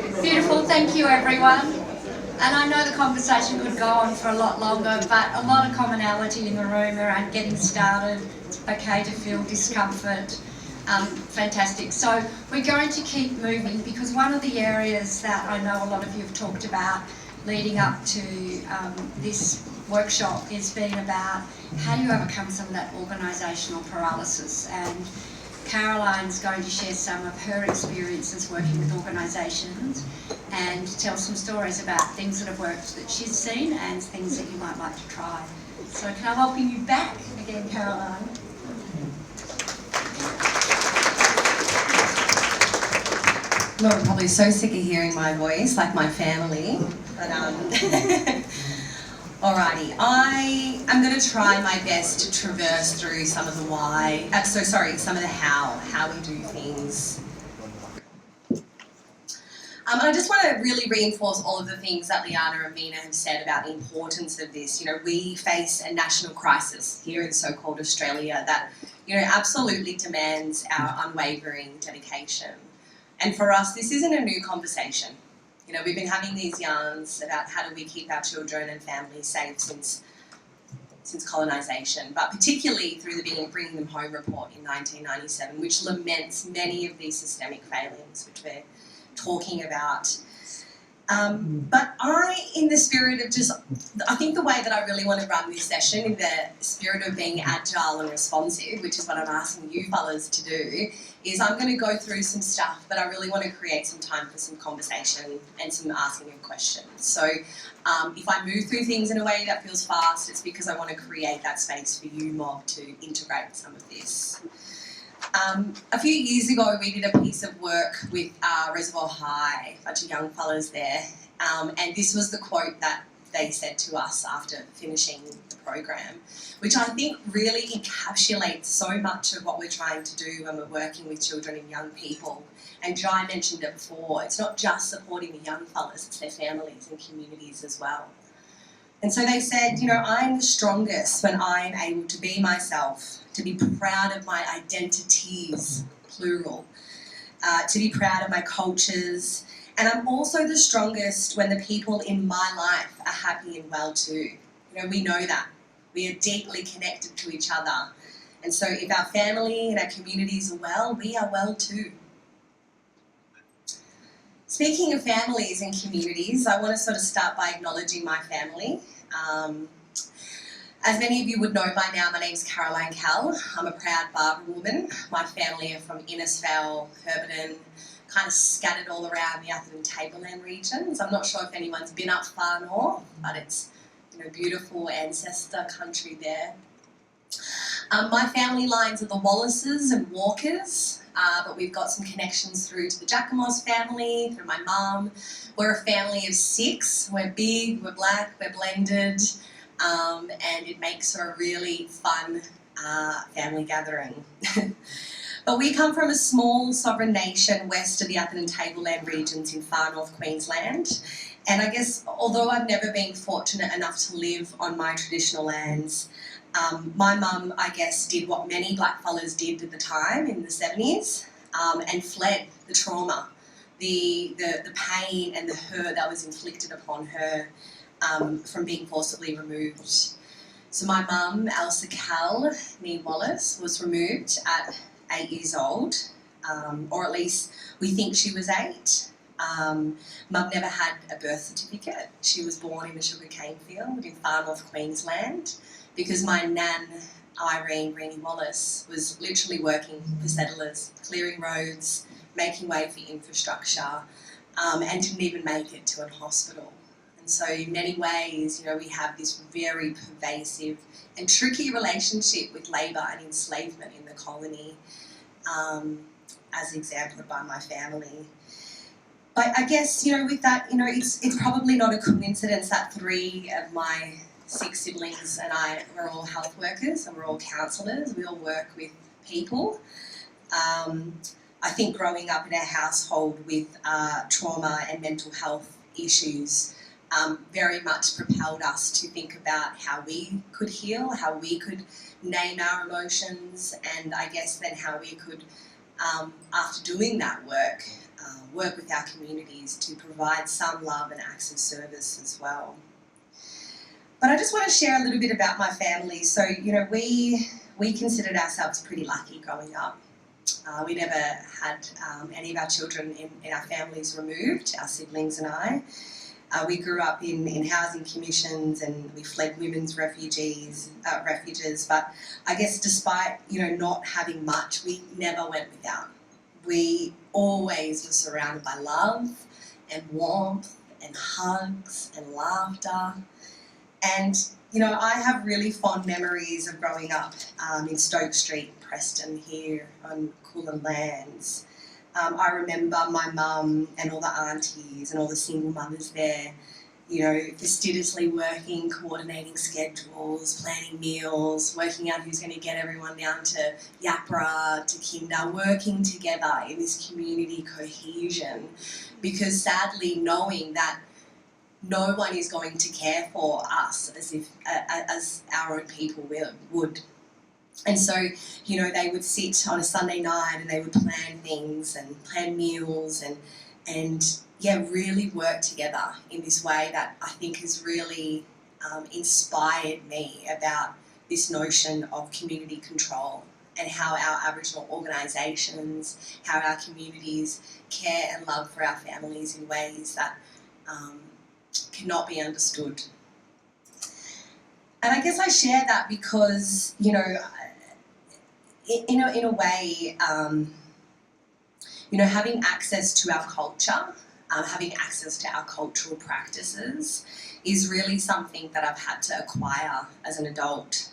Beautiful, thank you everyone. And I know the conversation could go on for a lot longer, but a lot of commonality in the room around getting started. It's okay to feel discomfort. Fantastic. So we're going to keep moving because one of the areas that I know a lot of you have talked about leading up to this workshop has been about how do you overcome some of that organisational paralysis. And Caroline's going to share some of her experiences working with organisations and tell some stories about things that have worked that she's seen and things that you might like to try. So can I welcome you back again, Caroline? You're probably so sick of hearing my voice, like my family, but alrighty, I am going to try my best to traverse through some of the why, some of the how we do things. And I just want to really reinforce all of the things that Liana and Mina have said about the importance of this. You know, we face a national crisis here in so-called Australia that, you know, absolutely demands our unwavering dedication. And for us, this isn't a new conversation. You know, we've been having these yarns about how do we keep our children and families safe since colonisation, but particularly through the Bringing Them Home report in 1997, which laments many of these systemic failings, which we're talking about. But in the spirit of I think the way that I really want to run this session, in the spirit of being agile and responsive, which is what I'm asking you fellas to do, is I'm going to go through some stuff, but I really want to create some time for some conversation and some asking of questions. So if I move through things in a way that feels fast, it's because I want to create that space for you mob to integrate some of this. A few years ago, we did a piece of work with Reservoir High, a bunch of young fellas there, and this was the quote that they said to us after finishing the program, which I think really encapsulates so much of what we're trying to do when we're working with children and young people. And Jai mentioned it before, it's not just supporting the young fellas, it's their families and communities as well. And so they said, you know, I'm the strongest when I'm able to be myself, to be proud of my identities, plural, to be proud of my cultures. And I'm also the strongest when the people in my life are happy and well too. You know, we know that. We are deeply connected to each other. And so if our family and our communities are well, we are well too. Speaking of families and communities, I want to sort of start by acknowledging my family. As many of you would know by now, my name's Caroline Kell. I'm a proud Barbara woman. My family are from Innisfail, Herberton, kind of scattered all around the Atherton Tableland regions. I'm not sure if anyone's been up far north, but it's, you know, beautiful ancestor country there. My family lines are the Wallaces and Walkers, but we've got some connections through to the Jacomos family, through my mum. We're a family of 6. We're big, we're black, we're blended, and it makes for a really fun family gathering. But we come from a small sovereign nation west of the Atherton Tableland regions in far north Queensland. And I guess, although I've never been fortunate enough to live on my traditional lands, my mum, I guess, did what many blackfellas did at the time in the 70s and fled the trauma, the pain and the hurt that was inflicted upon her from being forcibly removed. So my mum, Elsa Kell, nee Wallace, was removed at 8 years old, or at least we think she was 8. Mum never had a birth certificate. She was born in a sugarcane field in far north Queensland because my nan, Irene Rennie Wallace, was literally working for settlers, clearing roads, making way for infrastructure, and didn't even make it to a hospital. And so in many ways, you know, we have this very pervasive and tricky relationship with labour and enslavement in the colony, as exemplified by my family. But I guess, you know, with that, you know, it's probably not a coincidence that 3 of my 6 siblings and I were all health workers and we're all counsellors. We all work with people. I think growing up in a household with trauma and mental health issues very much propelled us to think about how we could heal, how we could name our emotions, and I guess then how we could, after doing that work, work with our communities to provide some love and acts of service as well. But I just want to share a little bit about my family. So, you know, we considered ourselves pretty lucky growing up. We never had any of our children in our families removed, our siblings and I. We grew up in housing commissions and we fled women's refuges. But I guess despite, you know, not having much, we never went without. We always were surrounded by love and warmth and hugs and laughter. And, you know, I have really fond memories of growing up in Stoke Street, Preston, here on Cullen Lands. I remember my mum and all the aunties and all the single mothers there, you know, fastidiously working, coordinating schedules, planning meals, working out who's going to get everyone down to Yapra, to Kinder, working together in this community cohesion. Because sadly, knowing that no one is going to care for us as our own people would. And so, you know, they would sit on a Sunday night and they would plan things and plan meals and really work together in this way that I think has really inspired me about this notion of community control and how our Aboriginal organisations, how our communities care and love for our families in ways that cannot be understood. And I guess I share that because, you know, in a way, you know, having access to our culture, having access to our cultural practices is really something that I've had to acquire as an adult.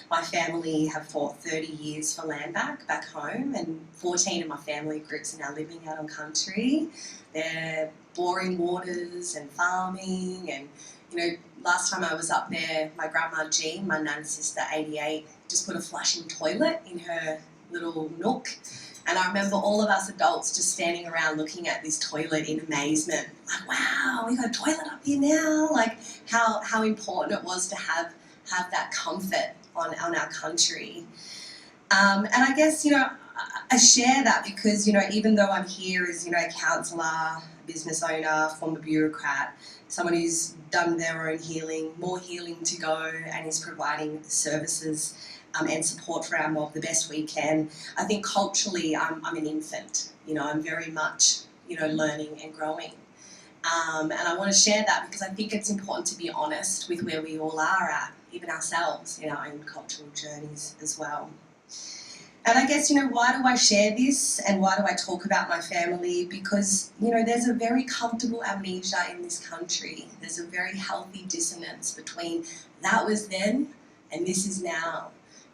My family have fought 30 years for land back home, and 14 of my family groups are now living out on country. They're boring waters and farming, and, you know, last time I was up there, my grandma Jean, my nan's sister, 88, just put a flushing toilet in her little nook. And I remember all of us adults just standing around looking at this toilet in amazement. Like, wow, we got a toilet up here now. Like, how important it was to have that comfort on our country. And I guess, you know, I share that because, you know, even though I'm here as, you know, a counsellor, business owner, former bureaucrat, someone who's done their own healing, more healing to go, and is providing services and support for our mob the best we can. I think culturally I'm an infant. You know, I'm very much, you know, learning and growing. And I want to share that because I think it's important to be honest with where we all are at, even ourselves, in our own cultural journeys as well. And I guess, you know, why do I share this and why do I talk about my family? Because, you know, there's a very comfortable amnesia in this country. There's a very healthy dissonance between that was then and this is now.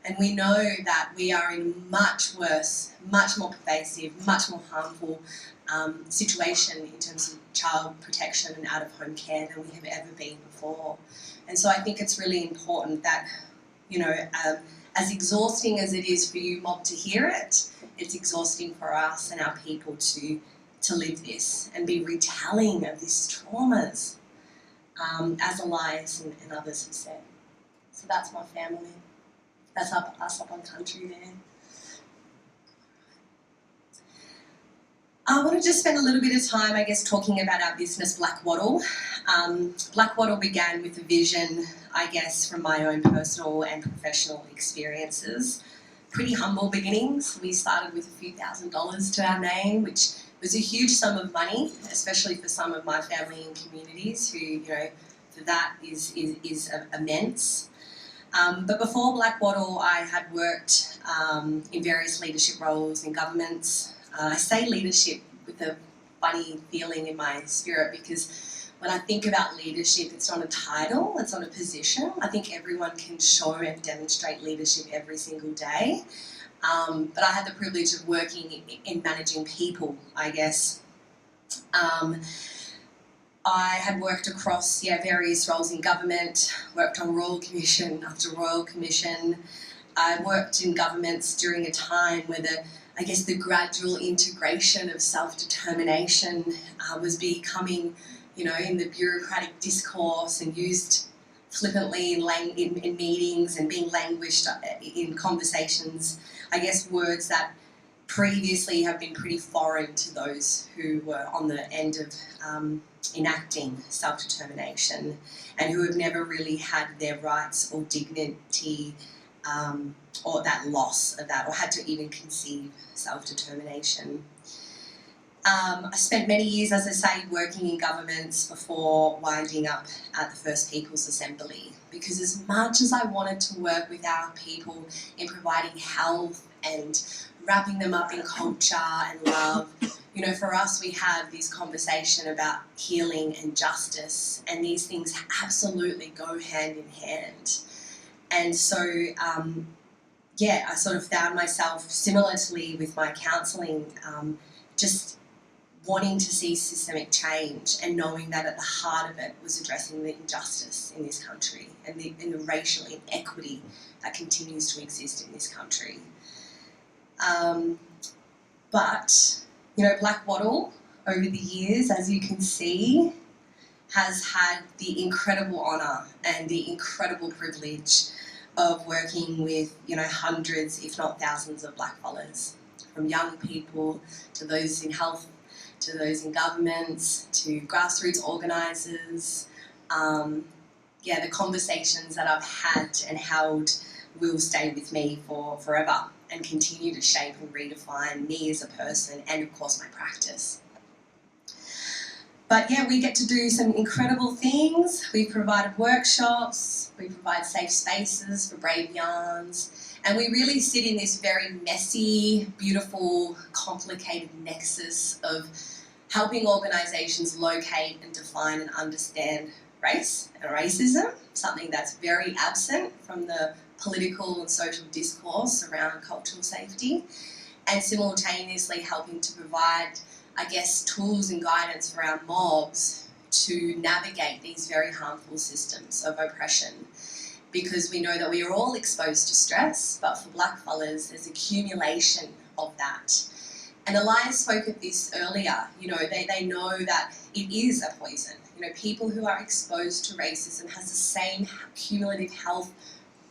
And we know that we are in a much worse, much more pervasive, much more harmful situation in terms of child protection and out-of-home care than we have ever been before. And so I think it's really important that, you know, as exhausting as it is for you mob to hear it, it's exhausting for us and our people to live this and be retelling of these traumas, as Elias and others have said. So that's my family. That's us up on country there. I want to just spend a little bit of time, I guess, talking about our business, Blak Wattle. Blak Wattle began with a vision, I guess, from my own personal and professional experiences. Pretty humble beginnings. We started with a few $1,000s to our name, which was a huge sum of money, especially for some of my family and communities who, you know, for that is immense. But before Blak Wattle, I had worked in various leadership roles in governments. I say leadership with a funny feeling in my spirit because when I think about leadership, it's not a title, it's not a position. I think everyone can show and demonstrate leadership every single day. But I had the privilege of working in managing people, I guess. I had worked across various roles in government, worked on Royal Commission after Royal Commission. I worked in governments during a time where the gradual integration of self-determination was becoming, you know, in the bureaucratic discourse and used flippantly in meetings and being languished in conversations. I guess words that previously have been pretty foreign to those who were on the end of enacting self-determination and who have never really had their rights or dignity or that loss of that, or had to even conceive self-determination. I spent many years, as I say, working in governments before winding up at the First Peoples Assembly, because as much as I wanted to work with our people in providing health and wrapping them up in culture and love, you know, for us we have this conversation about healing and justice, and these things absolutely go hand in hand. And so, yeah, I sort of found myself similarly with my counselling, just wanting to see systemic change and knowing that at the heart of it was addressing the injustice in this country and the racial inequity that continues to exist in this country. But, you know, Blak Wattle, over the years, as you can see, has had the incredible honour and the incredible privilege of working with, you know, hundreds, if not thousands of blackfellas, from young people to those in health, to those in governments, to grassroots organisers. Yeah, the conversations that I've had and held will stay with me for forever and continue to shape and redefine me as a person and, of course, my practice. But yeah, we get to do some incredible things. We've provided workshops, we provide safe spaces for brave yarns, and we really sit in this very messy, beautiful, complicated nexus of helping organisations locate and define and understand race and racism, something that's very absent from the political and social discourse around cultural safety, and simultaneously helping to provide, I guess, tools and guidance for our mobs to navigate these very harmful systems of oppression. Because we know that we are all exposed to stress, but for blackfellas there's accumulation of that. And Elias spoke of this earlier, you know, they know that it is a poison. You know, people who are exposed to racism has the same cumulative health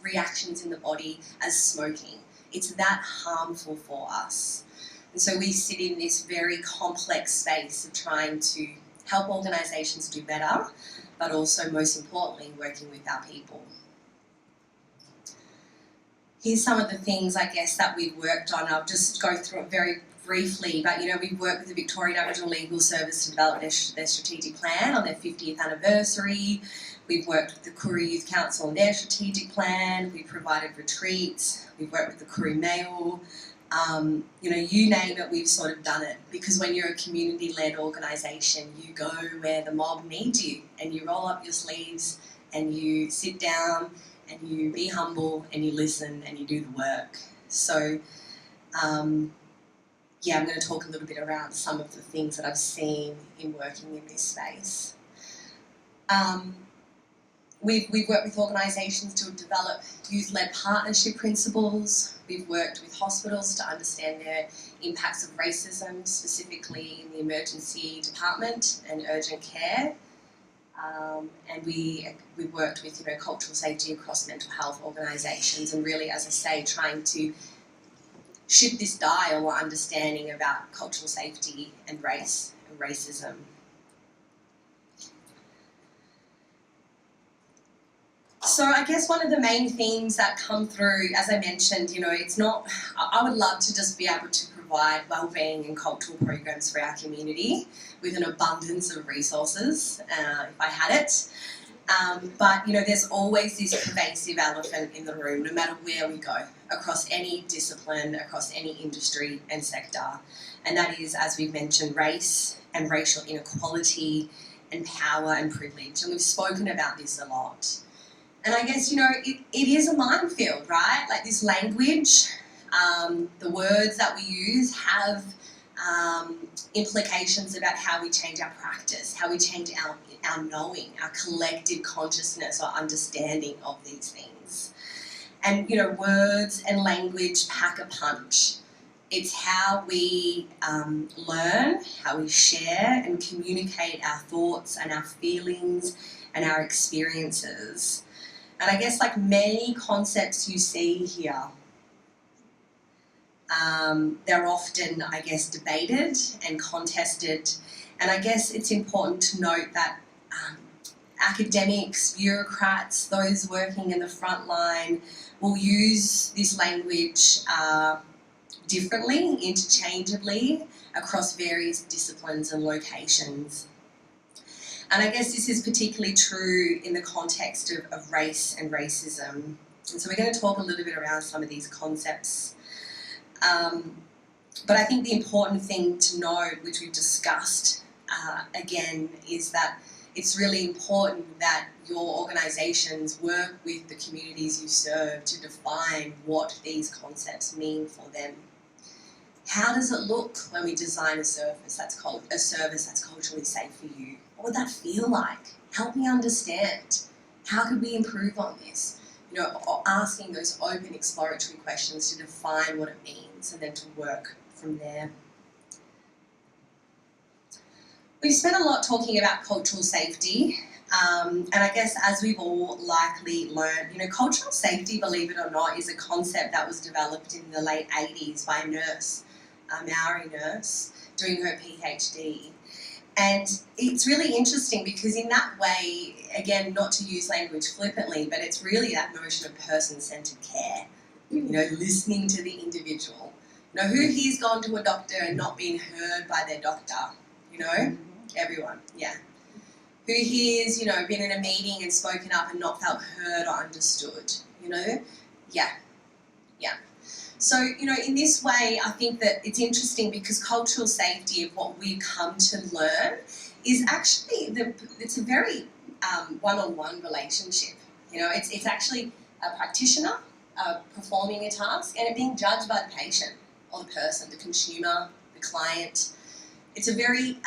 reactions in the body as smoking. It's that harmful for us. And so we sit in this very complex space of trying to help organisations do better, but also, most importantly, working with our people. Here's some of the things, I guess, that we've worked on. I'll just go through it very briefly, but, you know, we've worked with the Victorian Aboriginal Legal Service to develop their strategic plan on their 50th anniversary. We've worked with the Koori Youth Council on their strategic plan. We've provided retreats. We've worked with the Koori Mail. You know, you name it, we've sort of done it. Because when you're a community-led organisation, you go where the mob needs you, and you roll up your sleeves and you sit down and you be humble and you listen and you do the work. So, yeah, I'm going to talk a little bit around some of the things that I've seen in working in this space. We've worked with organisations to develop youth-led partnership principles. We've worked with hospitals to understand their impacts of racism, specifically in the emergency department and urgent care. And we've worked with, you know, cultural safety across mental health organisations, and really, as I say, trying to shift this dial or understanding about cultural safety and race and racism. So I guess one of the main themes that come through, as I mentioned, you know, it's not, I would love to just be able to provide wellbeing and cultural programs for our community with an abundance of resources, if I had it. But, you know, there's always this pervasive elephant in the room, no matter where we go, across any discipline, across any industry and sector. And that is, as we've mentioned, race and racial inequality and power and privilege. And we've spoken about this a lot. And I guess, you know, it is a minefield, right? Like, this language, the words that we use have implications about how we change our practice, how we change our knowing, our collective consciousness or understanding of these things. And, you know, words and language pack a punch. It's how we learn, how we share and communicate our thoughts and our feelings and our experiences. And I guess, like many concepts you see here, They're often, I guess, debated and contested. And I guess it's important to note that academics, bureaucrats, those working in the front line will use this language differently, interchangeably, across various disciplines and locations. And I guess this is particularly true in the context of race and racism. And so we're going to talk a little bit around some of these concepts. But I think the important thing to note, which we've discussed again, is that it's really important that your organisations work with the communities you serve to define what these concepts mean for them. How does it look when we design a service that's culturally safe for you? What would that feel like? Help me understand. How could we improve on this? You know, asking those open exploratory questions to define what it means and then to work from there. We've spent a lot talking about cultural safety, and I guess as we've all likely learned, you know, cultural safety, believe it or not, is a concept that was developed in the late 80s by a nurse, a Maori nurse, doing her PhD. And it's really interesting because in that way, again, not to use language flippantly, but it's really that notion of person-centred care, you know, listening to the individual. You know, who here's gone to a doctor and not been heard by their doctor? You know, everyone, yeah. Who here's, you know, been in a meeting and spoken up and not felt heard or understood? You know, yeah. So, you know, in this way, I think that it's interesting because cultural safety of what we've come to learn is actually, it's a very one-on-one relationship. You know, it's actually a practitioner performing a task and it being judged by the patient or the person, the consumer, the client. It's a very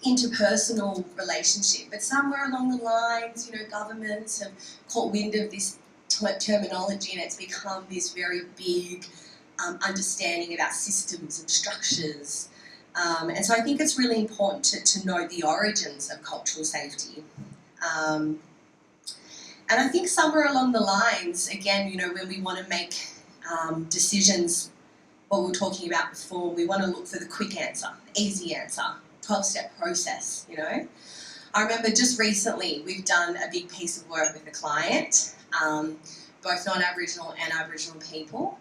interpersonal relationship, but somewhere along the lines, you know, governments have caught wind of this terminology and it's become this very big understanding about systems and structures. And so I think it's really important to know the origins of cultural safety. And I think somewhere along the lines, again, you know, when we want to make decisions, what we were talking about before, we want to look for the quick answer, easy answer, 12-step process, you know. I remember just recently we've done a big piece of work with a client, both non-Aboriginal and Aboriginal people.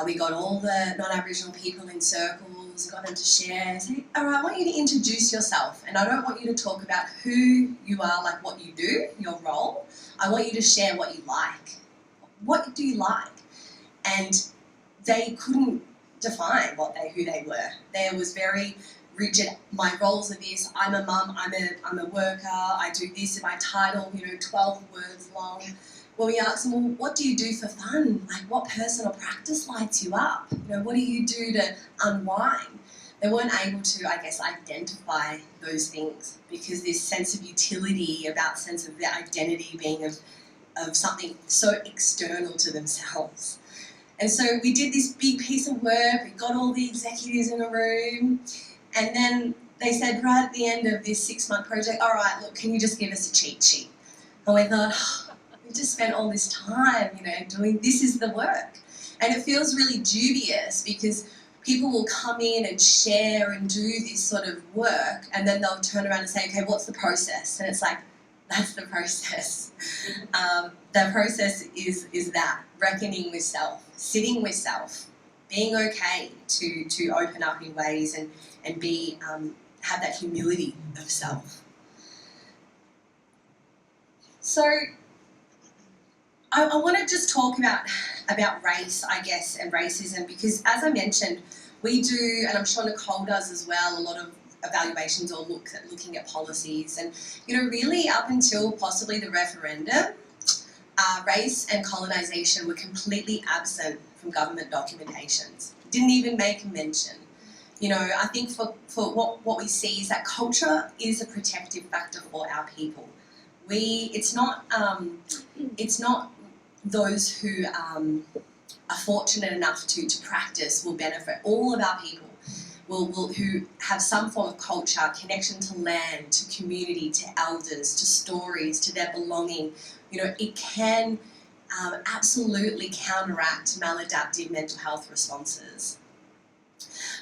We got all the non-Aboriginal people in circles, got them to share, say, all right, I want you to introduce yourself and I don't want you to talk about who you are, like what you do, your role. I want you to share what you like. What do you like? And they couldn't define who they were. There was very rigid, my roles are this, I'm a mum, I'm a worker, I do this, and my title, you know, 12 words long. Well, we asked them, well, what do you do for fun? Like, what personal practice lights you up? You know, what do you do to unwind? They weren't able to, I guess, identify those things because this sense of utility, about sense of their identity being of something so external to themselves. And so we did this big piece of work, we got all the executives in a room, and then they said right at the end of this 6-month project, all right, look, can you just give us a cheat sheet? And we thought, we just spent all this time, you know, doing, this is the work. And it feels really dubious because people will come in and share and do this sort of work and then they'll turn around and say, okay, what's the process? And it's like, that's the process. The process is that, reckoning with self, sitting with self, being okay to open up in ways and be have that humility of self. So I want to just talk about race, I guess, and racism because, as I mentioned, we do, and I'm sure Nicole does as well, a lot of evaluations or looking at policies. And, you know, really up until possibly the referendum, race and colonisation were completely absent from government documentations. Didn't even make a mention. You know, I think for what we see is that culture is a protective factor for our people. It's not those who are fortunate enough to practice will benefit. All of our people who have some form of culture, connection to land, to community, to elders, to stories, to their belonging. You know, it can absolutely counteract maladaptive mental health responses.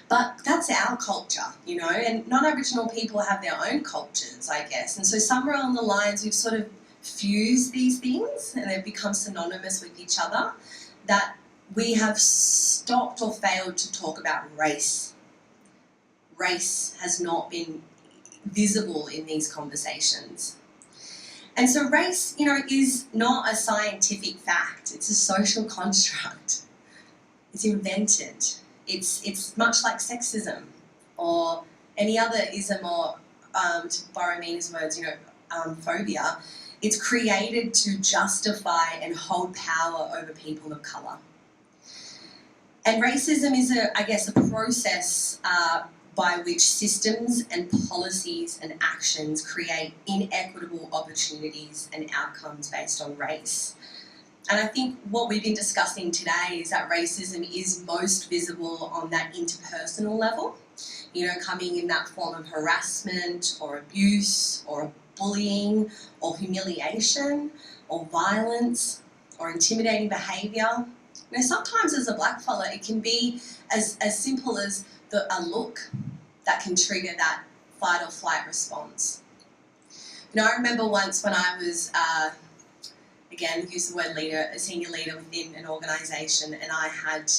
But that's our culture, you know, and non-Aboriginal people have their own cultures, I guess. And so somewhere along the lines we've sort of fused these things and they've become synonymous with each other, that we have stopped or failed to talk about race. Race has not been visible in these conversations. And so race, you know, is not a scientific fact. It's a social construct. It's invented. It's much like sexism or any other ism or, to borrow Mina's words, you know, phobia. It's created to justify and hold power over people of colour. And racism is, I guess, a process by which systems and policies and actions create inequitable opportunities and outcomes based on race. And I think what we've been discussing today is that racism is most visible on that interpersonal level, you know, coming in that form of harassment or abuse or bullying or humiliation or violence or intimidating behaviour. You know, sometimes as a black fella it can be as simple as a look that can trigger that fight or flight response. You know, I remember once when I was, again, use the word leader, a senior leader within an organisation, and I had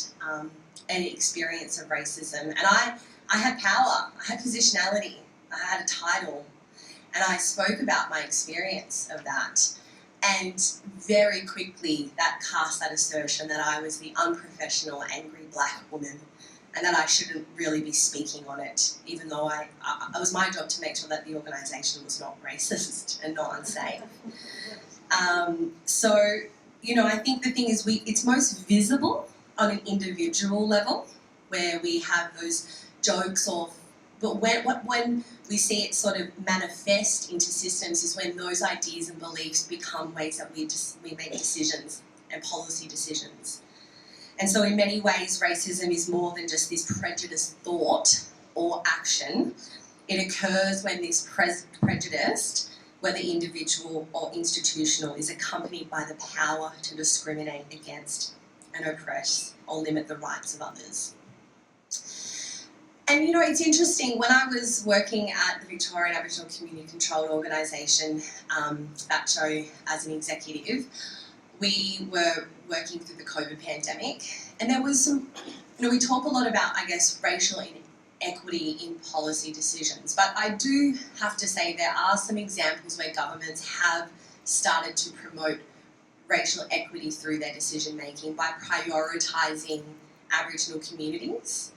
an experience of racism. And I had power, I had positionality, I had a title, and I spoke about my experience of that. And very quickly that cast that assertion that I was the unprofessional, angry black woman and that I shouldn't really be speaking on it, even though it was my job to make sure that the organisation was not racist and not unsafe. So, you know, I think the thing is it's most visible on an individual level where we have those jokes but when we see it sort of manifest into systems is when those ideas and beliefs become ways that we make decisions and policy decisions. And so in many ways, racism is more than just this prejudiced thought or action. It occurs when this prejudice, whether individual or institutional, is accompanied by the power to discriminate against and oppress or limit the rights of others. And, you know, it's interesting, when I was working at the Victorian Aboriginal Community Controlled Organisation, VACCHO, as an executive, we were working through the COVID pandemic, and there was some, you know, we talk a lot about, I guess, racial inequity in policy decisions, but I do have to say there are some examples where governments have started to promote racial equity through their decision making by prioritising Aboriginal communities.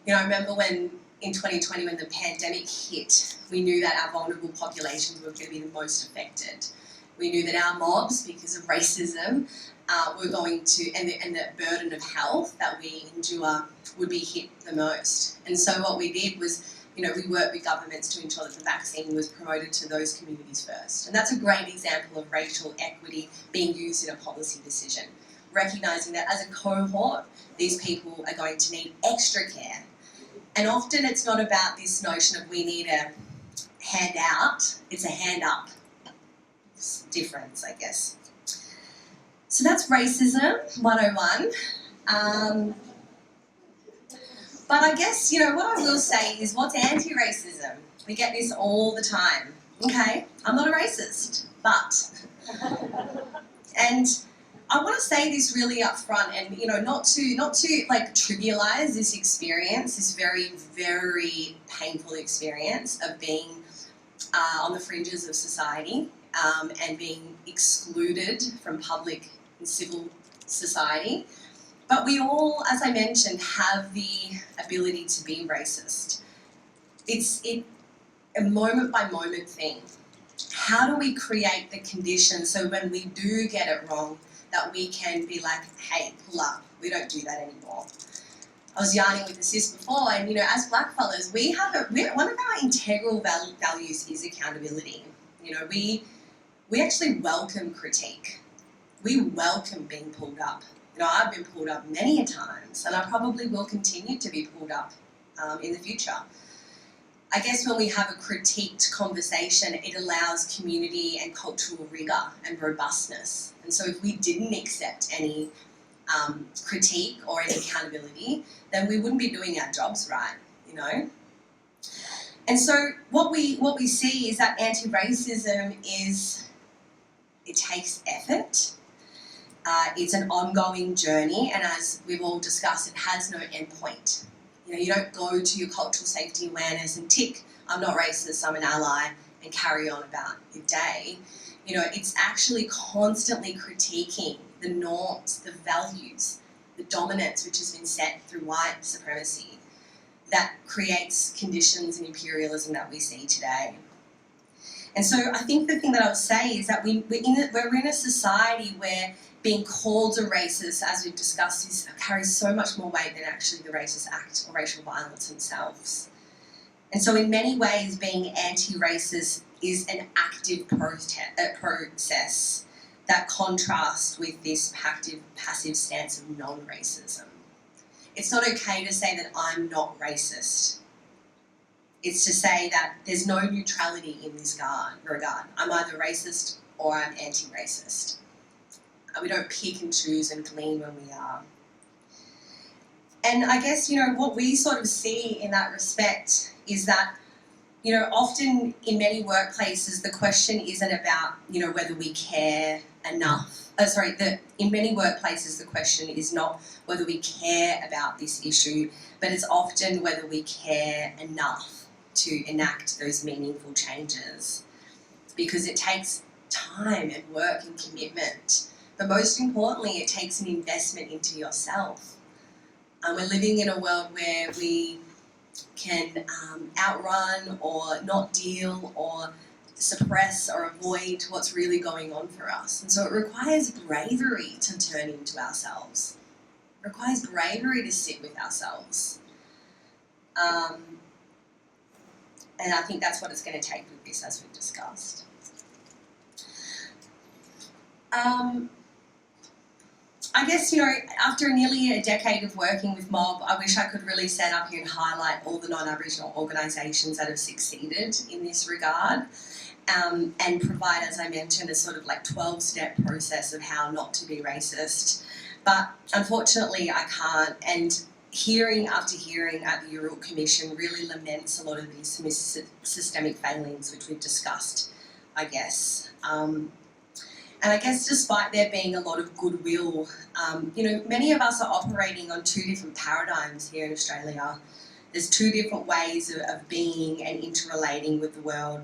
You know, I remember when in 2020 when the pandemic hit, we knew that our vulnerable populations were going to be the most affected. We knew that our mobs, because of racism, were going to, and the burden of health that we endure would be hit the most. And so what we did was, you know, we worked with governments to ensure that the vaccine was promoted to those communities first. And that's a great example of racial equity being used in a policy decision, recognising that as a cohort, these people are going to need extra care. And often it's not about this notion of we need a hand out, it's a hand up. Difference, I guess. So that's racism 101. But I guess, you know, what I will say is what's anti-racism? We get this all the time. Okay, I'm not a racist, but. And I want to say this really up front and, you know, not to like trivialise this experience, this very, very painful experience of being on the fringes of society. And being excluded from public and civil society. But we all, as I mentioned, have the ability to be racist. It's a moment-by-moment thing. How do we create the conditions so when we do get it wrong that we can be like, hey, pull up, we don't do that anymore. I was yarning with the sis before, and, you know, as black fellas, one of our integral values is accountability. You know, we actually welcome critique. We welcome being pulled up. You know, I've been pulled up many a times, and I probably will continue to be pulled up in the future. I guess when we have a critiqued conversation, it allows community and cultural rigour and robustness. And so if we didn't accept any critique or any accountability, then we wouldn't be doing our jobs right, you know. And so what we see is that anti-racism it takes effort. It's an ongoing journey, and as we've all discussed, it has no endpoint. You know, you don't go to your cultural safety awareness and tick, I'm not racist, I'm an ally, and carry on about your day. You know, it's actually constantly critiquing the norms, the values, the dominance which has been set through white supremacy that creates conditions and imperialism that we see today. And so I think the thing that I would say is that we're in a society where being called a racist, as we've discussed, carries so much more weight than actually the racist act or racial violence themselves. And so in many ways, being anti-racist is an active process that contrasts with this passive stance of non-racism. It's not okay to say that I'm not racist. It's to say that there's no neutrality in this regard. I'm either racist or I'm anti-racist. We don't pick and choose and glean when we are. And I guess, you know, what we sort of see in that respect is that, you know, often in many workplaces the question isn't about, you know, whether we care enough. In many workplaces the question is not whether we care about this issue, but it's often whether we care enough to enact those meaningful changes. Because it takes time and work and commitment. But most importantly, it takes an investment into yourself. We're living in a world where we can outrun or not deal or suppress or avoid what's really going on for us. And so it requires bravery to turn into ourselves. It requires bravery to sit with ourselves. And I think that's what it's going to take with this, as we've discussed. I guess, you know, after nearly a decade of working with MOB, I wish I could really stand up here and highlight all the non-Aboriginal organisations that have succeeded in this regard, and provide, as I mentioned, a sort of like 12-step process of how not to be racist. But unfortunately, I can't, and hearing after hearing at the Uruk Commission really laments a lot of these systemic failings which we've discussed, I guess. And I guess despite there being a lot of goodwill, you know, many of us are operating on two different paradigms here in Australia. There's two different ways of being and interrelating with the world.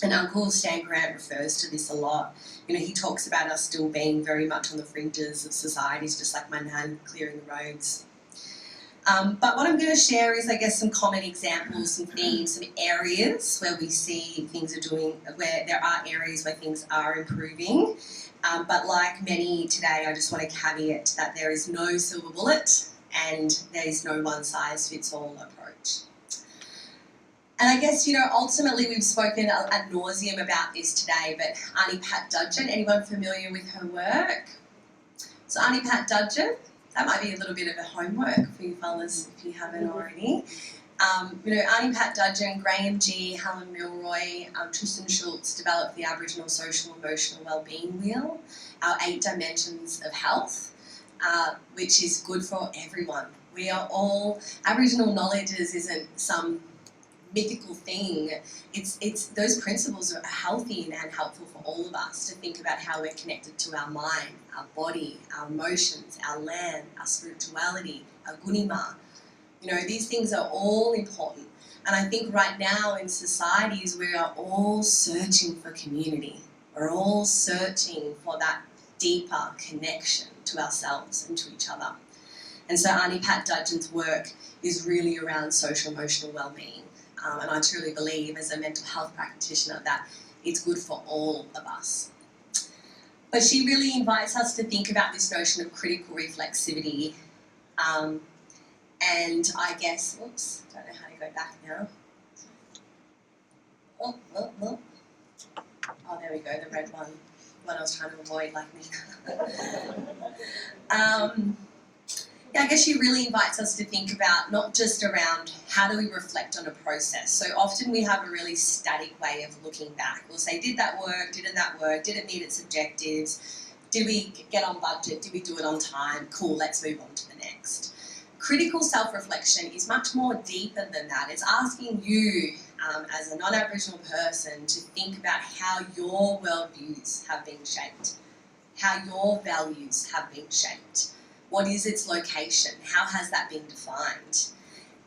And Uncle Stan Grant refers to this a lot. You know, he talks about us still being very much on the fringes of societies, just like my nan clearing the roads. But what I'm going to share is, I guess, some common examples, some themes, some areas where we see things are doing, where there are areas where things are improving. But like many today, I just want to caveat that there is no silver bullet and there is no one-size-fits-all approach. And I guess, you know, ultimately we've spoken ad nauseum about this today, but Auntie Pat Dudgeon, anyone familiar with her work? So Auntie Pat Dudgeon, that might be a little bit of a homework for you fellas if you haven't already. You know, Auntie Pat Dudgeon, Graham G, Helen Milroy, Tristan Schultz developed the Aboriginal Social Emotional Wellbeing Wheel, our 8 dimensions of health, which is good for everyone. We are all, Aboriginal knowledge isn't some mythical thing. It's those principles are healthy and helpful for all of us to think about how we're connected to our mind, our body, our emotions, our land, our spirituality, our gunima. You know, these things are all important. And I think right now in societies we are all searching for community. We're all searching for that deeper connection to ourselves and to each other. And so Auntie Pat Dudgeon's work is really around social emotional wellbeing. And I truly believe as a mental health practitioner that it's good for all of us. But she really invites us to think about this notion of critical reflexivity. And I guess, oops, don't know how to go back now. Oh, there we go, the red one. What I was trying to avoid, like me. I guess she really invites us to think about not just around how do we reflect on a process. So often we have a really static way of looking back. We'll say, did that work? Didn't that work? Did it meet its objectives? Did we get on budget? Did we do it on time? Cool, let's move on to the next. Critical self-reflection is much more deeper than that. It's asking you as a non-Aboriginal person to think about how your worldviews have been shaped, how your values have been shaped. What is its location? How has that been defined?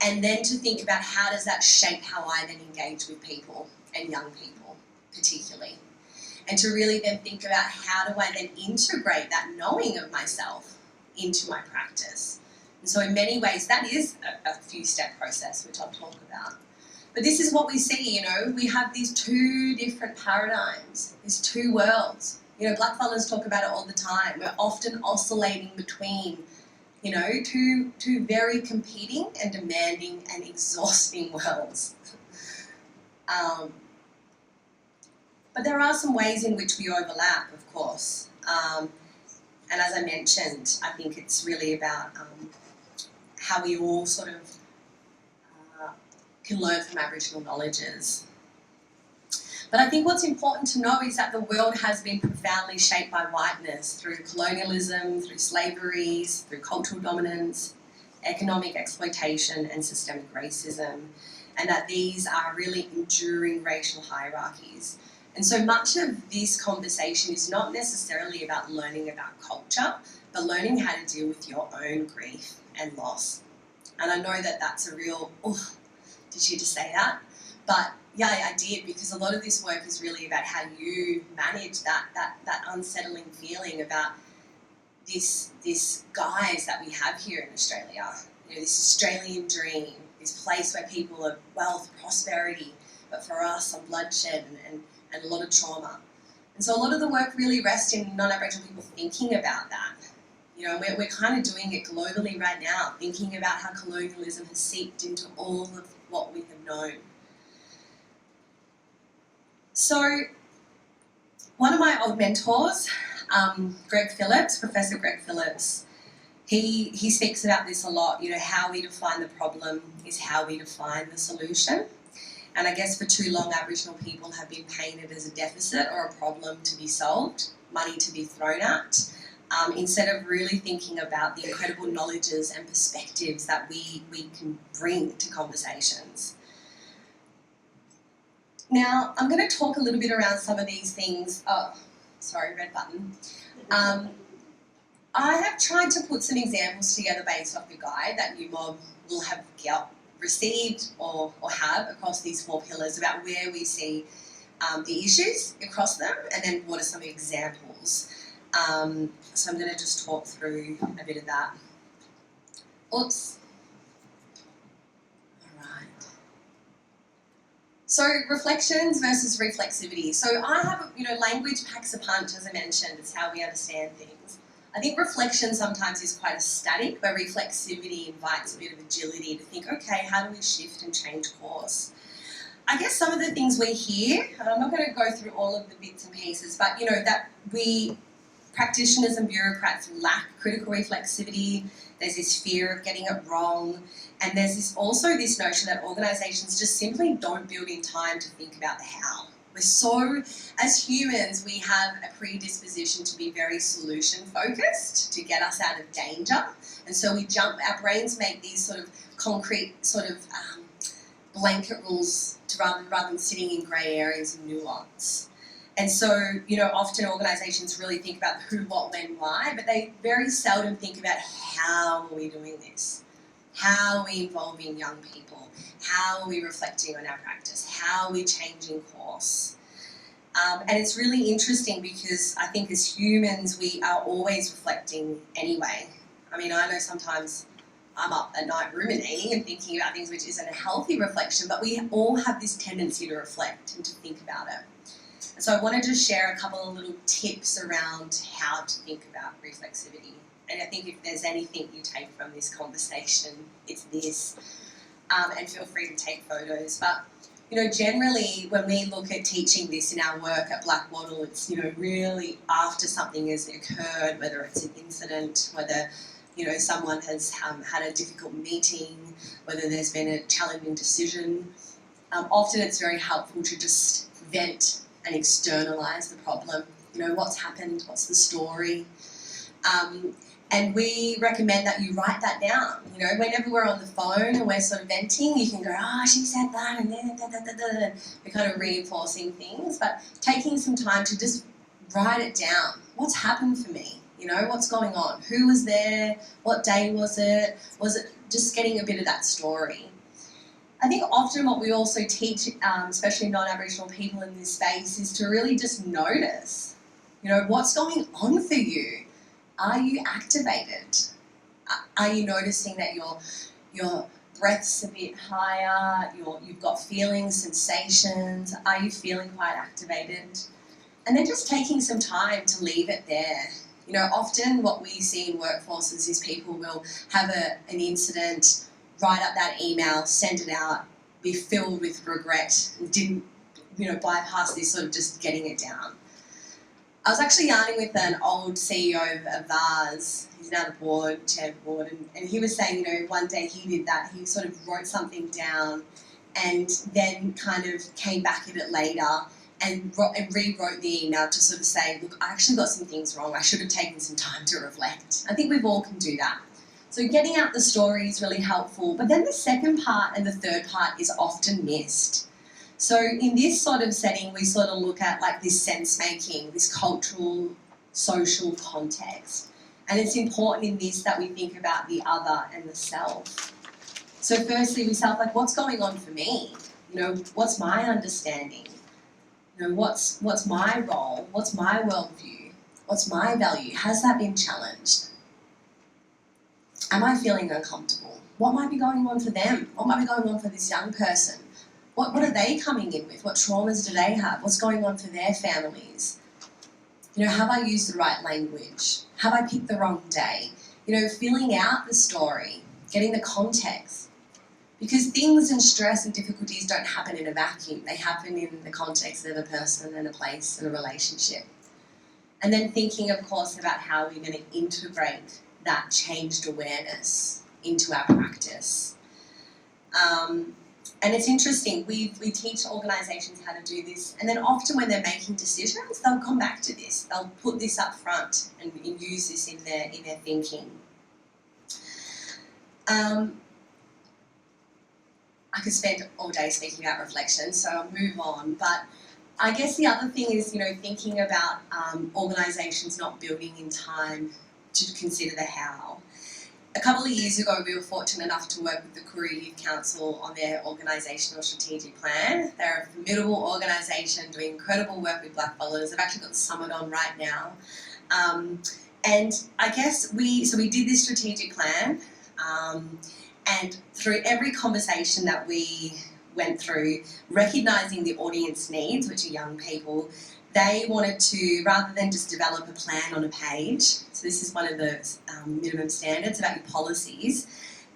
And then to think about how does that shape how I then engage with people and young people particularly. And to really then think about how do I then integrate that knowing of myself into my practice. And so in many ways that is a few-step process, which I'll talk about. But this is what we see, we have these two different paradigms, these two worlds. Black fellas talk about it all the time. We're often oscillating between, two very competing and demanding and exhausting worlds. But there are some ways in which we overlap, of course. And as I mentioned, I think it's really about how we all sort of can learn from Aboriginal knowledges. But I think what's important to know is that the world has been profoundly shaped by whiteness through colonialism, through slavery, through cultural dominance, economic exploitation and systemic racism, and that these are really enduring racial hierarchies. And so much of this conversation is not necessarily about learning about culture, but learning how to deal with your own grief and loss. And I know that that's a real, did you just say that? But yeah, I did, because a lot of this work is really about how you manage that unsettling feeling about this guise that we have here in Australia. This Australian dream, this place where people are wealth, prosperity, but for us, some bloodshed and a lot of trauma. And so a lot of the work really rests in non-Aboriginal people thinking about that. We're kind of doing it globally right now, thinking about how colonialism has seeped into all of what we have known. So one of my old mentors, Professor Greg Phillips, he speaks about this a lot. How we define the problem is how we define the solution. And I guess for too long, Aboriginal people have been painted as a deficit or a problem to be solved, money to be thrown at, instead of really thinking about the incredible knowledges and perspectives that we can bring to conversations. Now, I'm going to talk a little bit around some of these things. Oh, sorry, red button. I have tried to put some examples together based off the guide that UMOB will have received or have across these 4 pillars about where we see the issues across them, and then what are some examples. So I'm going to just talk through a bit of that. Oops. So reflections versus reflexivity. So I have, language packs a punch, as I mentioned. It's how we understand things. I think reflection sometimes is quite a static, but reflexivity invites a bit of agility to think, okay, how do we shift and change course? I guess some of the things we hear, and I'm not going to go through all of the bits and pieces, but, that we practitioners and bureaucrats lack critical reflexivity. There's this fear of getting it wrong. And there's also this notion that organisations just simply don't build in time to think about the how. As humans, we have a predisposition to be very solution-focused to get us out of danger. And so our brains make these sort of concrete blanket rules rather than sitting in grey areas of nuance. And so, often organisations really think about who, what, when, why, but they very seldom think about how are we doing this? How are we involving young people? How are we reflecting on our practice? How are we changing course? And it's really interesting because I think as humans, we are always reflecting anyway. I know sometimes I'm up at night ruminating and thinking about things which isn't a healthy reflection, but we all have this tendency to reflect and to think about it. And so I wanted to share a couple of little tips around how to think about reflexivity. And I think if there's anything you take from this conversation, it's this. And feel free to take photos. But, generally when we look at teaching this in our work at Blak Wattle, it's, really after something has occurred, whether it's an incident, whether, You know, someone has had a difficult meeting, whether there's been a challenging decision. Often it's very helpful to just vent and externalise the problem. You know, what's happened, what's the story? And we recommend that you write that down. You know, whenever we're on the phone and we're sort of venting, you can go, she said that, and then we're kind of reinforcing things, but taking some time to just write it down. What's happened for me? You know, what's going on? Who was there? What day was it? Was it just getting a bit of that story? I think often what we also teach, especially non-Aboriginal people in this space, is to really just notice, you know, what's going on for you. Are you activated? Are you noticing that your breath's a bit higher? You've got feelings, sensations. Are you feeling quite activated? And then just taking some time to leave it there. You know, often what we see in workforces is people will have an incident, write up that email, send it out, be filled with regret, and didn't, you know, bypass this sort of just getting it down. I was actually yarning with an old CEO of VARS, he's now the board, chair of the board, and he was saying, you know, one day he did that, he sort of wrote something down and then kind of came back at it later and rewrote the email to sort of say, look, I actually got some things wrong, I should have taken some time to reflect. I think we all can do that. So getting out the story is really helpful, but then the second part and the third part is often missed. So in this sort of setting, we sort of look at like this sense-making, this cultural, social context. And it's important in this that we think about the other and the self. So firstly, we self, like, what's going on for me? You know, what's my understanding? You know, what's my role? What's my worldview? What's my value? Has that been challenged? Am I feeling uncomfortable? What might be going on for them? What might be going on for this young person? What are they coming in with? What traumas do they have? What's going on for their families? You know, have I used the right language? Have I picked the wrong day? You know, filling out the story, getting the context. Because things and stress and difficulties don't happen in a vacuum. They happen in the context of a person and a place and a relationship. And then thinking, of course, about how we're going to integrate that changed awareness into our practice. And it's interesting, we teach organisations how to do this, and then often when they're making decisions, they'll come back to this. They'll put this up front and use this in their thinking. I could spend all day speaking about reflection, so I'll move on. But I guess the other thing is, you know, thinking about organisations not building in time to consider the how. A couple of years ago, we were fortunate enough to work with the Koori Youth Council on their organisational strategic plan. They're a formidable organisation doing incredible work with Black followers. They've actually got the summit on right now. And I guess we did this strategic plan, and through every conversation that we went through, recognising the audience needs, which are young people, they wanted to, rather than just develop a plan on a page, so this is one of the minimum standards about your policies,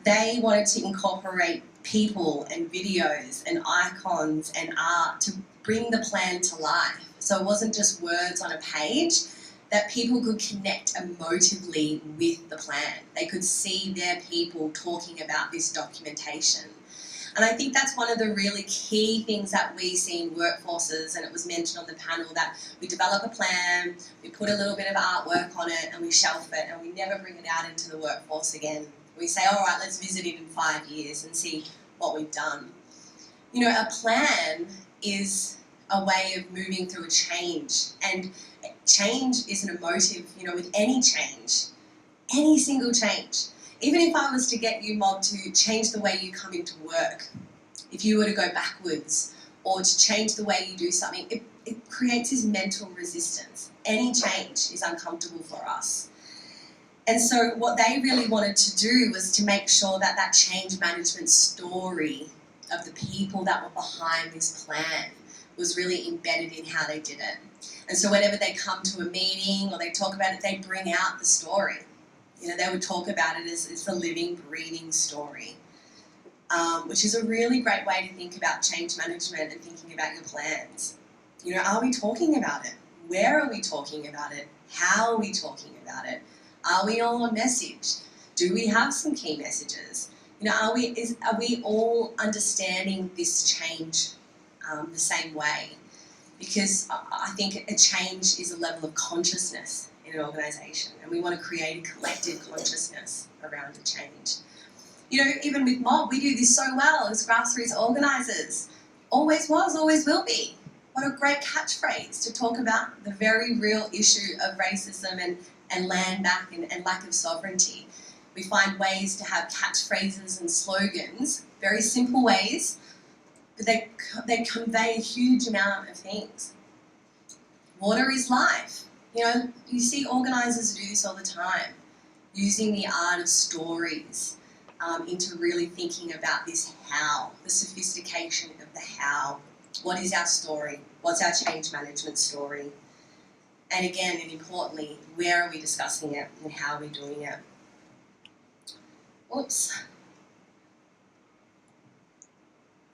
they wanted to incorporate people and videos and icons and art to bring the plan to life. So it wasn't just words on a page, that people could connect emotively with the plan. They could see their people talking about this documentation. And I think that's one of the really key things that we see in workforces, and it was mentioned on the panel, that we develop a plan, we put a little bit of artwork on it and we shelf it and we never bring it out into the workforce again. We say, all right, let's visit it in 5 years and see what we've done. You know, a plan is a way of moving through a change, and change is an emotive, you know, with any change, any single change. Even if I was to get you, Mob, to change the way you come into work, if you were to go backwards or to change the way you do something, it creates this mental resistance. Any change is uncomfortable for us. And so what they really wanted to do was to make sure that that change management story of the people that were behind this plan was really embedded in how they did it. And so whenever they come to a meeting or they talk about it, they bring out the story. You know, they would talk about it as it's a living, breathing story, which is a really great way to think about change management and thinking about your plans. You know, are we talking about it? Where are we talking about it? How are we talking about it? Are we all on message? Do we have some key messages? You know, are we all understanding this change the same way? Because I think a change is a level of consciousness in an organisation, and we want to create a collective consciousness around a change. You know, even with mob, we do this so well as grassroots organisers. Always was, always will be. What a great catchphrase to talk about the very real issue of racism and land back and lack of sovereignty. We find ways to have catchphrases and slogans, very simple ways, but they convey a huge amount of things. Water is life. You know, you see organisers do this all the time, using the art of stories into really thinking about this how, the sophistication of the how. What is our story? What's our change management story? And again, and importantly, where are we discussing it and how are we doing it? Oops.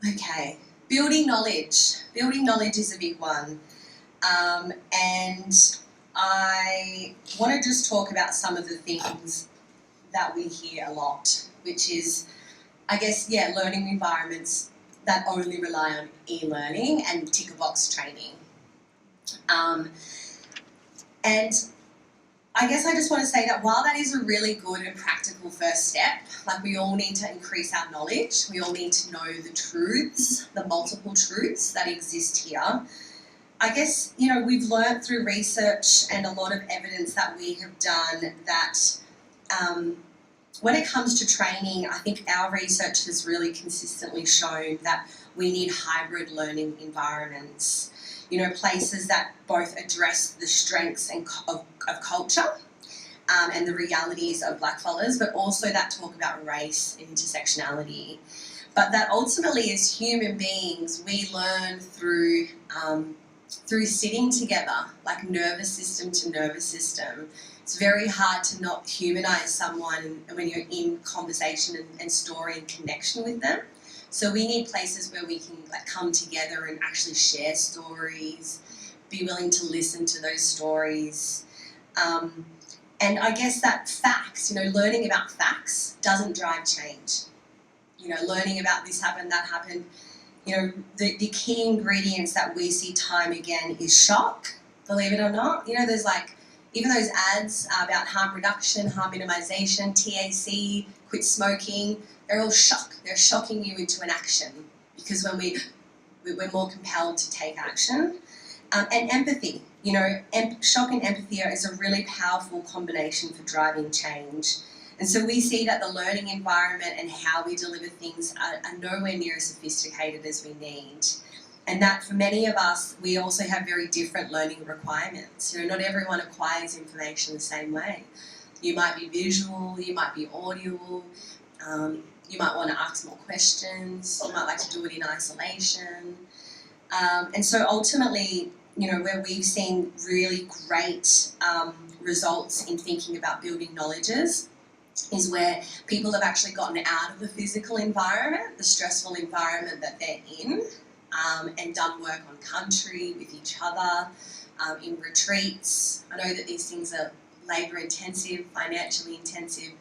Okay, building knowledge. Building knowledge is a big one. And I want to just talk about some of the things that we hear a lot, which is, I guess, learning environments that only rely on e-learning and tick-a-box training. And I guess I just want to say that while that is a really good and practical first step, like we all need to increase our knowledge, we all need to know the truths, the multiple truths that exist here. I guess, you know, we've learned through research and a lot of evidence that we have done that when it comes to training, I think our research has really consistently shown that we need hybrid learning environments. You know, places that both address the strengths of culture and the realities of blackfellas, but also that talk about race and intersectionality. But that ultimately, as human beings, we learn through sitting together, like nervous system to nervous system. It's very hard to not humanize someone when you're in conversation and story and connection with them. So we need places where we can like come together and actually share stories, be willing to listen to those stories. And I guess that facts, you know, learning about facts doesn't drive change. You know, learning about this happened, that happened. You know, the key ingredients that we see time again is shock, believe it or not. You know, there's like, even those ads about harm reduction, harm minimization, TAC, quit smoking, they're all shock. They're shocking you into an action because when we're more compelled to take action. And empathy, you know, shock and empathy is a really powerful combination for driving change. And so we see that the learning environment and how we deliver things are nowhere near as sophisticated as we need. And that for many of us, we also have very different learning requirements. You know, not everyone acquires information the same way. You might be visual, you might be audio, you might want to ask more questions, you might like to do it in isolation. And so ultimately, you know, where we've seen really great results in thinking about building knowledges is where people have actually gotten out of the physical environment, the stressful environment that they're in, and done work on country with each other, in retreats. I know that these things are labour intensive, financially intensive,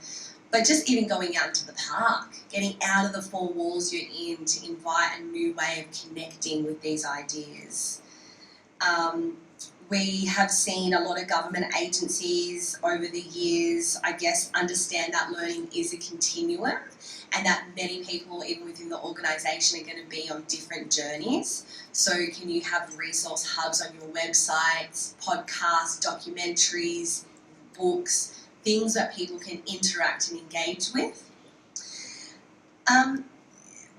but just even going out into the park, getting out of the four walls you're in to invite a new way of connecting with these ideas. We have seen a lot of government agencies over the years, I guess, understand that learning is a continuum and that many people, even within the organisation, are going to be on different journeys. So can you have resource hubs on your websites, podcasts, documentaries, books, things that people can interact and engage with?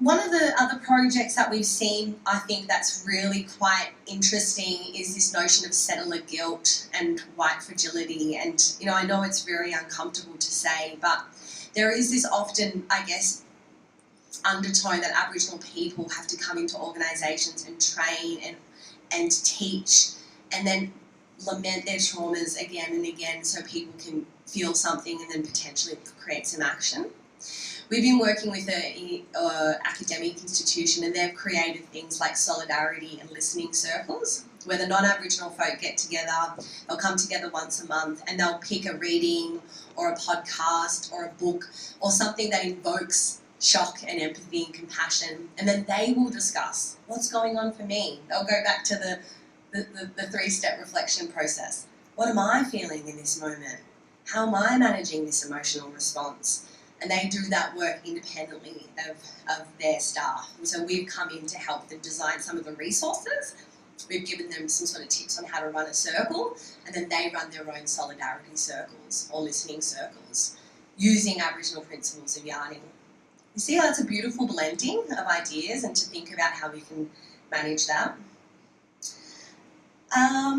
One of the other projects that we've seen, I think that's really quite interesting, is this notion of settler guilt and white fragility. And, you know, I know it's very uncomfortable to say, but there is this often, I guess, undertone that Aboriginal people have to come into organisations and train and teach and then lament their traumas again and again so people can feel something and then potentially create some action. we've been working with an academic institution, and they've created things like solidarity and listening circles, where the non-Aboriginal folk get together. They'll come together once a month and they'll pick a reading or a podcast or a book or something that invokes shock and empathy and compassion, and then they will discuss what's going on for me. They'll go back to the three-step reflection process. What am I feeling in this moment? How am I managing this emotional response? And they do that work independently of their staff. And so we've come in to help them design some of the resources. We've given them some sort of tips on how to run a circle, and then they run their own solidarity circles or listening circles using Aboriginal principles of yarning. You see how that's a beautiful blending of ideas, and to think about how we can manage that. Let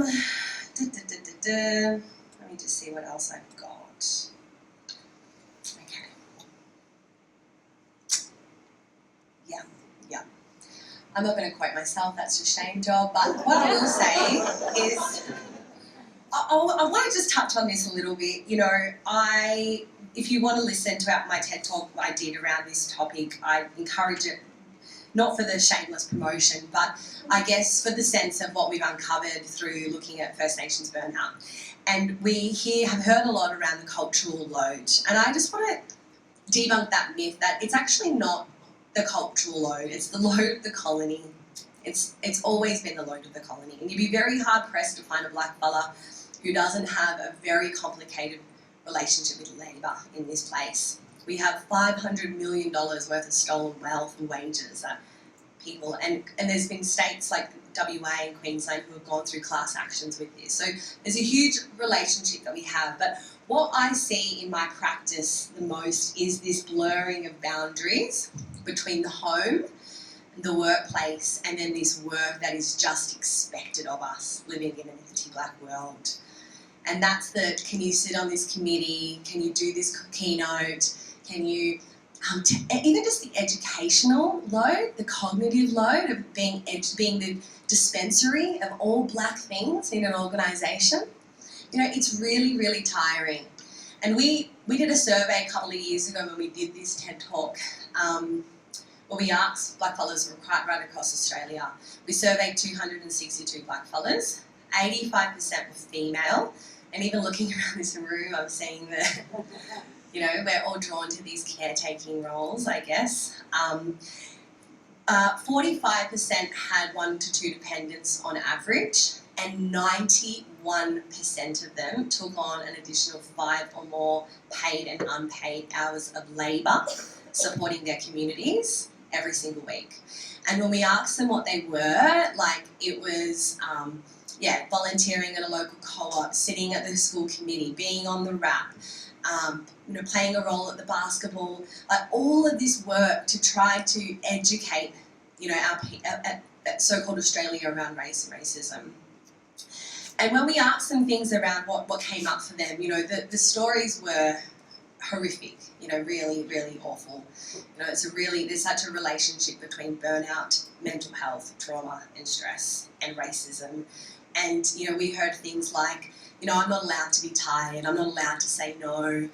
me just see what else I've got. Okay. Yeah. I'm not going to quote myself, that's a shame job, but what I will say is, I want to just touch on this a little bit. You know, if you want to listen to my TED Talk I did around this topic, I encourage it, not for the shameless promotion, but I guess for the sense of what we've uncovered through looking at First Nations burnout. And we here have heard a lot around the cultural load. And I just want to debunk that myth that it's actually not the cultural load, it's the load of the colony. It's always been the load of the colony. And you'd be very hard pressed to find a black fella who doesn't have a very complicated relationship with labour in this place. We have $500 million worth of stolen wealth and wages that people, and there's been states like WA and Queensland who have gone through class actions with this. So there's a huge relationship that we have. But what I see in my practice the most is this blurring of boundaries between the home, the workplace, and then this work that is just expected of us living in an anti-black world. And that's can you sit on this committee? Can you do this keynote? Can you, even just the educational load, the cognitive load of being the dispensary of all black things in an organisation, you know, it's really, really tiring. And we did a survey a couple of years ago when we did this TED Talk, where we asked blackfellas right across Australia. We surveyed 262 blackfellas, 85% were female, and even looking around this room, I'm seeing that, you know, we're all drawn to these caretaking roles, I guess. 45% had 1 to 2 dependents on average, and 91% of them took on an additional 5 or more paid and unpaid hours of labour supporting their communities every single week. And when we asked them what they were, like, it was volunteering at a local co-op, sitting at the school committee, being on the RAP, you know, playing a role at the basketball, like all of this work to try to educate, you know, our so-called Australia around race and racism. And when we asked them things around what came up for them, you know, the stories were horrific, you know, really, really awful. You know, there's such a relationship between burnout, mental health, trauma and stress and racism. And, you know, we heard things like, you know, I'm not allowed to be tired, I'm not allowed to say no.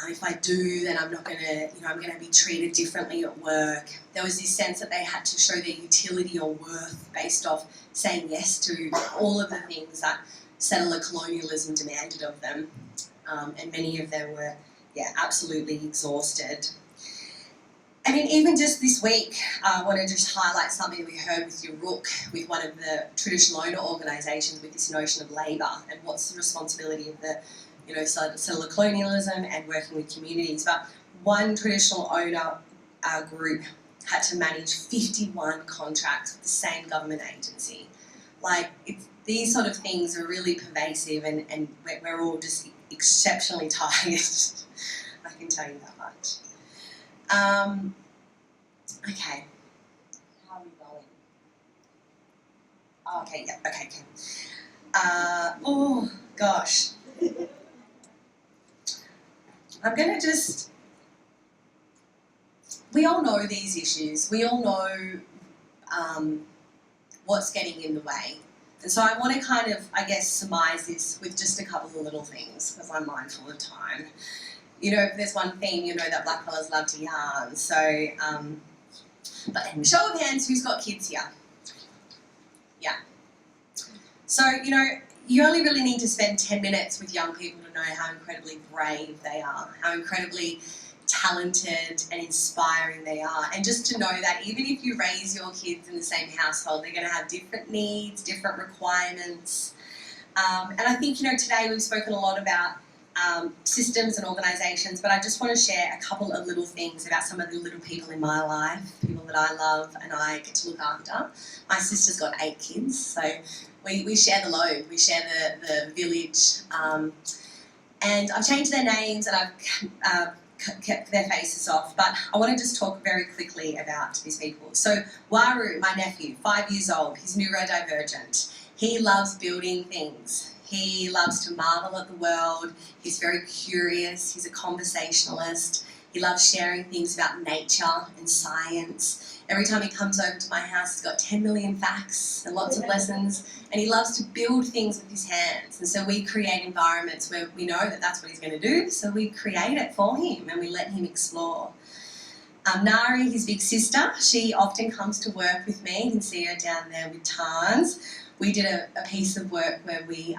If I do, then I'm not going to, you know, I'm going to be treated differently at work. There was this sense that they had to show their utility or worth based off saying yes to all of the things that settler colonialism demanded of them. And many of them were, absolutely exhausted. I mean, even just this week, I want to just highlight something we heard with Rook, with one of the traditional owner organisations, with this notion of labour and what's the responsibility of the, you know, settler colonialism and working with communities. But one traditional owner group had to manage 51 contracts with the same government agency. Like, these sort of things are really pervasive, and we're all just exceptionally tired. I can tell you that much. Okay. How are we going? Oh, okay, yeah, okay. Oh, gosh. I'm going to just... We all know these issues. We all know what's getting in the way. And so I want to kind of, I guess, surmise this with just a couple of little things, because I'm mindful of time. You know, if there's one theme, you know that blackfellas love to yarn. So, but show of hands, who's got kids here? Yeah. So, you know, you only really need to spend 10 minutes with young people to know how incredibly brave they are, how incredibly talented and inspiring they are, and just to know that even if you raise your kids in the same household, they're going to have different needs, different requirements. And I think, you know, today we've spoken a lot about systems and organisations, but I just want to share a couple of little things about some of the little people in my life, people that I love and I get to look after. My sister's got 8 kids, so we share the load, we share the village, and I've changed their names and I've kept their faces off, but I want to just talk very quickly about these people. So Waru, my nephew, 5 years old, he's neurodivergent. He loves building things. He loves to marvel at the world. He's very curious. He's a conversationalist. He loves sharing things about nature and science. Every time he comes over to my house, he's got 10 million facts and lots of lessons, and he loves to build things with his hands. And so we create environments where we know that that's what he's going to do, so we create it for him and we let him explore. Nari, his big sister, she often comes to work with me. You can see her down there with Tarns. We did a piece of work where we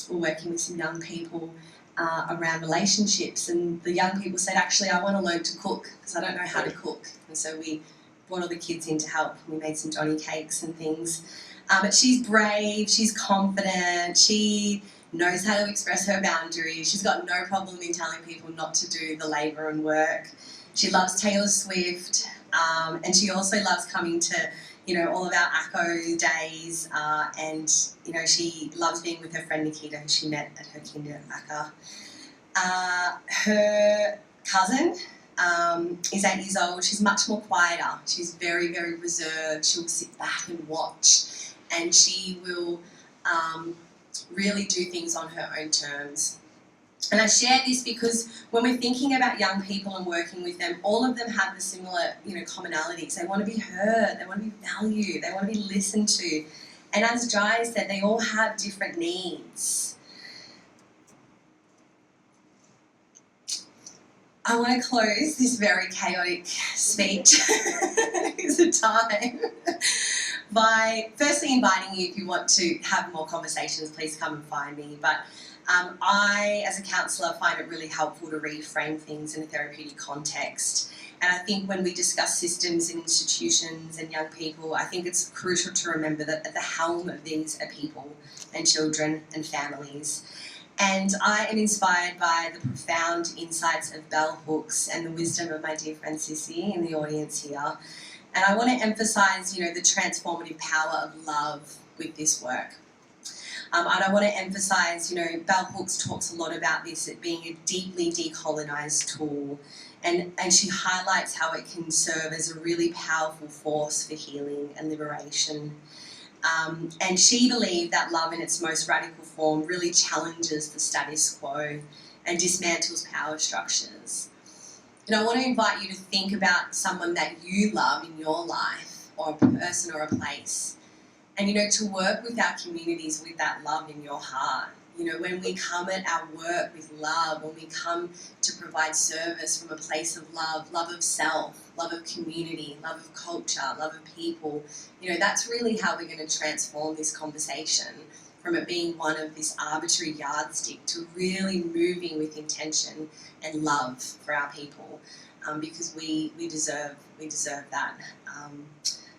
were working with some young people around relationships, and the young people said, actually, I want to learn to cook because I don't know how to cook. And so we brought all the kids in to help. We made some Johnny cakes and things. But she's brave, she's confident, she knows how to express her boundaries. She's got no problem in telling people not to do the labour and work. She loves Taylor Swift, and she also loves coming to, you know, all of our ACO days, and, you know, she loves being with her friend Nikita, who she met at her kinder ACA. Her cousin is 8 years old. She's much more quieter. She's very, very reserved. She'll sit back and watch, and she will really do things on her own terms. And I share this because when we're thinking about young people and working with them, all of them have the similar, you know, commonalities. They want to be heard, they want to be valued, they want to be listened to. And as Jai said, they all have different needs. I want to close this very chaotic speech, it's a time, by firstly inviting you, if you want to have more conversations, please come and find me. But I, as a counsellor, find it really helpful to reframe things in a therapeutic context. And I think when we discuss systems and institutions and young people, I think it's crucial to remember that at the helm of these are people and children and families. And I am inspired by the profound insights of bell hooks and the wisdom of my dear friend Sissy in the audience here. And I want to emphasise, you know, the transformative power of love with this work. And I want to emphasise, you know, Bell Hooks talks a lot about this, it being a deeply decolonised tool. And she highlights how it can serve as a really powerful force for healing and liberation. And she believed that love in its most radical form really challenges the status quo and dismantles power structures. And I want to invite you to think about someone that you love in your life, or a person or a place. And, you know, to work with our communities with that love in your heart. You know, when we come at our work with love, when we come to provide service from a place of love of self, love of community, love of culture, love of people, you know, that's really how we're going to transform this conversation from it being one of this arbitrary yardstick to really moving with intention and love for our people, because we deserve that.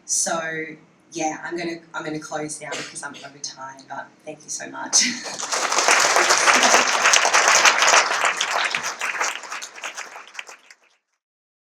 So yeah, I'm gonna close now because I'm over time, but thank you so much.